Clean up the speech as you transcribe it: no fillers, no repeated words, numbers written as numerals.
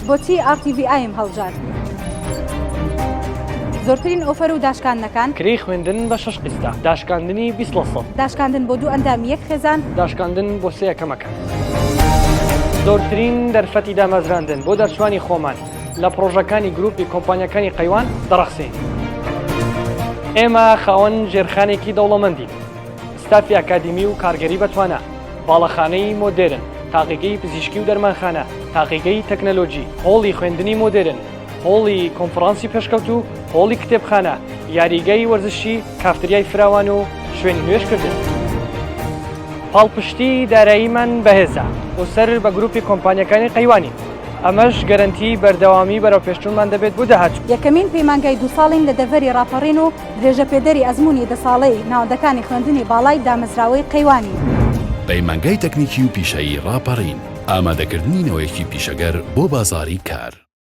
بۆچی RTVIم هەڵبژار. زۆرترین ئۆفەر و داشکاندنەکان کری خوێندن بە 6 قستا، داشکاندنی 20%، داشکاندن بۆ 2 ئەندام 1 خێزان، داشکاندن بۆ 3 یەکەمەکان. زۆرترین دەرفەتی دامەزراندن بۆ دەرچوانی خۆمان لە پرۆژەکانی گروپی کۆمپانیەکانی قەیوان دەڕەخسین. ئێمە خاوەن ژێرخانێکی دەوڵەمەندین، ستافی ئەکادیمی و کارگەری بەتوانە، باڵەخانەی مۆدێرن، تاقیگەی پزیشکی و دەرمانخانە، تاقیگەی تەکنەلۆجی، هۆڵی خوێندنی مۆدێرن، هۆڵی کۆنفرانسی پێشکەوت و هۆڵی کتێبخانە، یاریگەی وەرزشی، کافتریای فراوان و شوێنی نوێشکردن. پاڵپشتی داراییمان بەهێزە و سەر بە گروپی کۆمپانیەکانی قەیوانی. ئەمەش گەرنتی بەردەوامی بەرەو پێشچوونمان دەبێت بۆ داهاتوو. یەکەمین پەیمانگای 2 ساڵین لە دەڤەری ڕاپەڕین و درێژە پێدەری ئەزموونی 10 ساڵەی ناوەندەکانی خوێندنی باڵای دامەزراوەی قەیوانی. پەیمانگای تەکنیکی و پیشەیی ڕاپەڕین، ئامادەکردنی نەوەیەکی پیشەگەر بۆ بازاری کار.